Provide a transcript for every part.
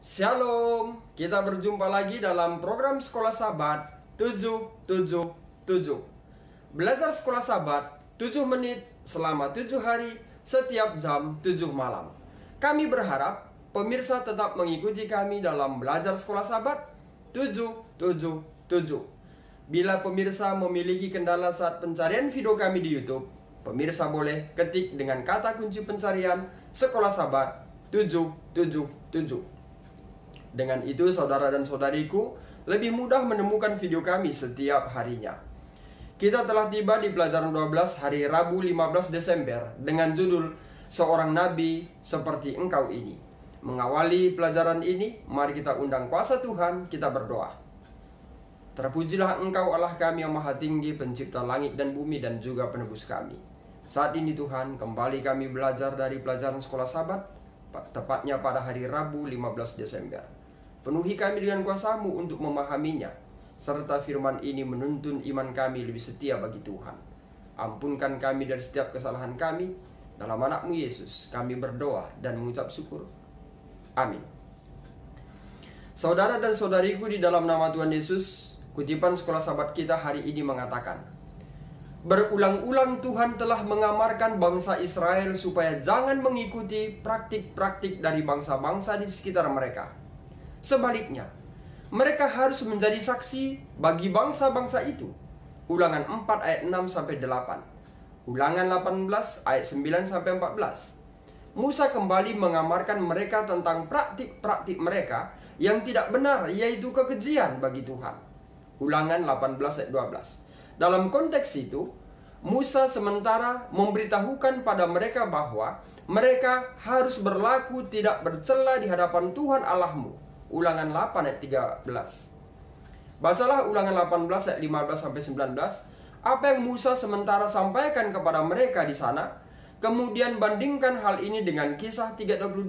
Shalom, kita berjumpa lagi dalam program Sekolah Sabat 777. Belajar Sekolah Sabat 7 menit selama 7 hari setiap jam 7 malam. Kami berharap pemirsa tetap mengikuti kami dalam belajar Sekolah Sabat 777. Bila pemirsa memiliki kendala saat pencarian video kami di YouTube, pemirsa boleh ketik dengan kata kunci pencarian Sekolah Sabat 777. Dengan itu saudara dan saudariku lebih mudah menemukan video kami setiap harinya. Kita telah tiba di pelajaran 12 hari Rabu 15 Desember dengan judul Seorang Nabi Seperti Engkau Ini. Mengawali pelajaran ini, mari kita undang kuasa Tuhan, kita berdoa. Terpujilah Engkau Allah kami yang maha tinggi, pencipta langit dan bumi dan juga penebus kami. Saat ini Tuhan, kembali kami belajar dari pelajaran Sekolah Sabat, tepatnya pada hari Rabu 15 Desember. Penuhi kami dengan kuasa-Mu untuk memahaminya, serta firman ini menuntun iman kami lebih setia bagi Tuhan. Ampunkan kami dari setiap kesalahan kami. Dalam anak-Mu Yesus kami berdoa dan mengucap syukur. Amin. Saudara dan saudariku di dalam nama Tuhan Yesus, kutipan Sekolah Sabat kita hari ini mengatakan, berulang-ulang Tuhan telah mengamarkan bangsa Israel supaya jangan mengikuti praktik-praktik dari bangsa-bangsa di sekitar mereka. Sebaliknya, mereka harus menjadi saksi bagi bangsa-bangsa itu. Ulangan 4 ayat 6-8. Ulangan 18 ayat 9-14. Musa kembali mengamarkan mereka tentang praktik-praktik mereka yang tidak benar, yaitu kekejian bagi Tuhan. Ulangan 18 ayat 12. Dalam konteks itu, Musa sementara memberitahukan pada mereka bahwa mereka harus berlaku tidak bercela di hadapan Tuhan Allahmu. Ulangan 8 ayat 13. Bacalah ulangan 18 ayat 15-19. Apa yang Musa sementara sampaikan kepada mereka di sana. Kemudian bandingkan hal ini dengan kisah 3:22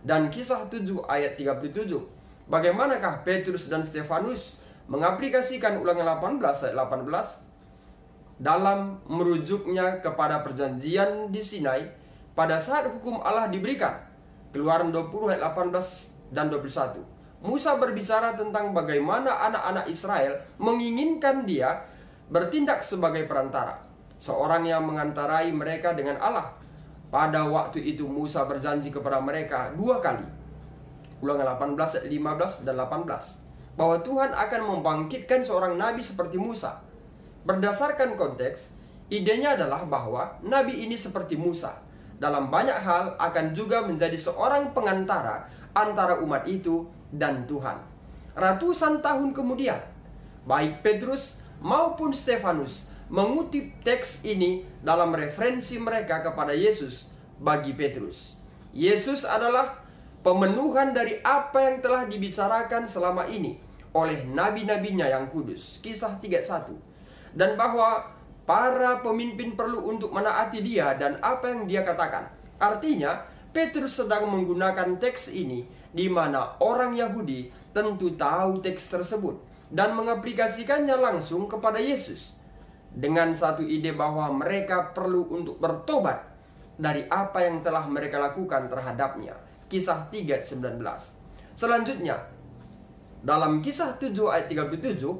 dan kisah 7 ayat 37. Bagaimanakah Petrus dan Stefanus mengaplikasikan ulangan 18 ayat 18 dalam merujuknya kepada perjanjian di Sinai pada saat hukum Allah diberikan. Keluaran 20 ayat 18 dan 21. Musa berbicara tentang bagaimana anak-anak Israel menginginkan dia bertindak sebagai perantara, seorang yang mengantarai mereka dengan Allah. Pada waktu itu Musa berjanji kepada mereka 2 kali, ulangan 18 ayat 15 dan 18, bahwa Tuhan akan membangkitkan seorang nabi seperti Musa. Berdasarkan konteks, idenya adalah bahwa nabi ini seperti Musa dalam banyak hal akan juga menjadi seorang pengantara antara umat itu dan Tuhan. Ratusan tahun kemudian, baik Petrus maupun Stefanus mengutip teks ini dalam referensi mereka kepada Yesus. Bagi Petrus, Yesus adalah pemenuhan dari apa yang telah dibicarakan selama ini oleh nabi-nabinya yang kudus, kisah 31, dan bahwa para pemimpin perlu untuk menaati dia dan apa yang dia katakan. Artinya, Petrus sedang menggunakan teks ini di mana orang Yahudi tentu tahu teks tersebut dan mengaplikasikannya langsung kepada Yesus dengan satu ide bahwa mereka perlu untuk bertobat dari apa yang telah mereka lakukan terhadapnya. Kisah 3:19. Selanjutnya, dalam kisah 7 ayat 37,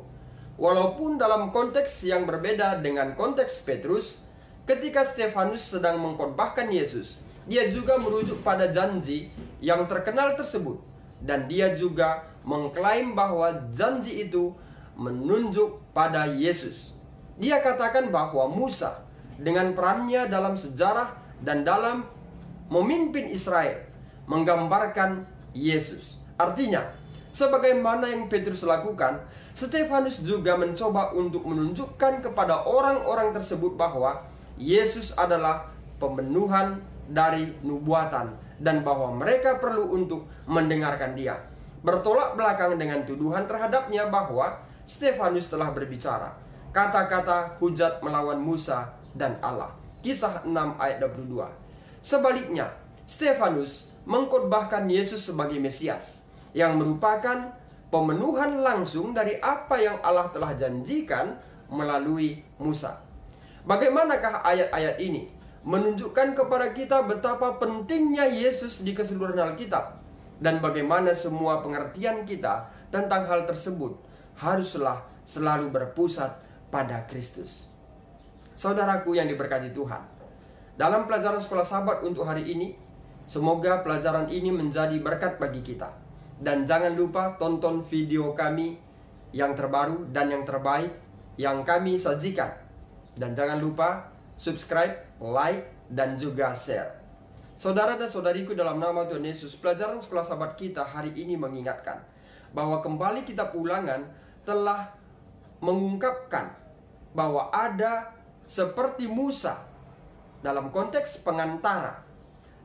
walaupun dalam konteks yang berbeda dengan konteks Petrus, ketika Stefanus sedang mengkhotbahkan Yesus, dia juga merujuk pada janji yang terkenal tersebut. Dan dia juga mengklaim bahwa janji itu menunjuk pada Yesus. Dia katakan bahwa Musa dengan perannya dalam sejarah dan dalam memimpin Israel menggambarkan Yesus. Artinya, sebagaimana yang Petrus lakukan, Stefanus juga mencoba untuk menunjukkan kepada orang-orang tersebut bahwa Yesus adalah pemenuhan dari nubuatan dan bahwa mereka perlu untuk mendengarkan dia. Bertolak belakang dengan tuduhan terhadapnya bahwa Stefanus telah berbicara kata-kata hujat melawan Musa dan Allah. Kisah 6 ayat 22. Sebaliknya, Stefanus mengkhotbahkan Yesus sebagai Mesias, yang merupakan pemenuhan langsung dari apa yang Allah telah janjikan melalui Musa. Bagaimanakah ayat-ayat ini menunjukkan kepada kita betapa pentingnya Yesus di keseluruhan Alkitab? dan bagaimana semua pengertian kita tentang hal tersebut haruslah selalu berpusat pada Kristus. Saudaraku yang diberkati Tuhan, dalam pelajaran sekolah sahabat untuk hari ini, semoga pelajaran ini menjadi berkat bagi kita. Dan jangan lupa tonton video kami yang terbaru dan yang terbaik yang kami sajikan. Dan jangan lupa subscribe, like, dan juga share. Saudara dan saudariku dalam nama Tuhan Yesus, pelajaran sekolah sahabat kita hari ini mengingatkan bahwa kembali kitab Ulangan telah mengungkapkan bahwa ada seperti Musa dalam konteks pengantara.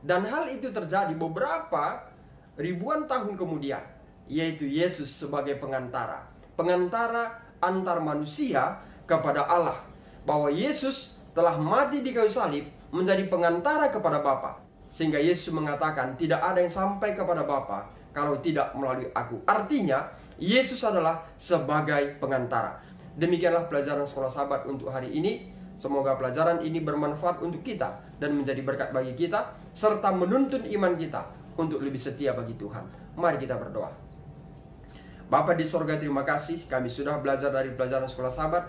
Dan hal itu terjadi beberapa ribuan tahun kemudian, yaitu Yesus sebagai pengantara. Pengantara antar manusia kepada Allah. Bahwa Yesus telah mati di kayu salib menjadi pengantara kepada Bapa. Sehingga Yesus mengatakan tidak ada yang sampai kepada Bapa kalau tidak melalui aku. Artinya Yesus adalah sebagai pengantara. Demikianlah pelajaran sekolah sahabat untuk hari ini. Semoga pelajaran ini bermanfaat untuk kita dan menjadi berkat bagi kita, serta menuntun iman kita untuk lebih setia bagi Tuhan. Mari kita berdoa. Bapa di sorga, terima kasih kami sudah belajar dari pelajaran sekolah sahabat.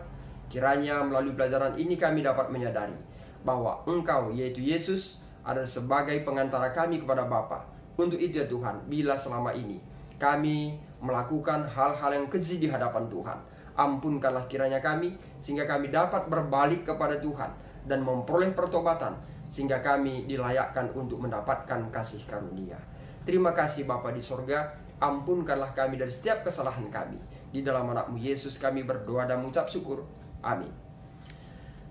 Kiranya melalui pelajaran ini kami dapat menyadari bahwa Engkau, yaitu Yesus, adalah sebagai pengantara kami kepada Bapa. Untuk itu ya Tuhan, bila selama ini kami melakukan hal-hal yang keji di hadapan Tuhan, ampunkanlah kiranya kami, sehingga kami dapat berbalik kepada Tuhan dan memperoleh pertobatan, sehingga kami dilayakkan untuk mendapatkan kasih karunia. Terima kasih Bapa di sorga, ampunkanlah kami dari setiap kesalahan kami. Di dalam nama-Mu Yesus kami berdoa dan mengucap syukur. Amin.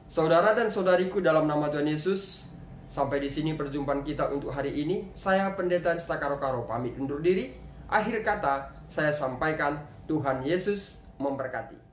Saudara dan saudariku dalam nama Tuhan Yesus, sampai di sini perjumpaan kita untuk hari ini. Saya Pendeta Rista Karo-Karo pamit undur diri. Akhir kata saya sampaikan, Tuhan Yesus memberkati.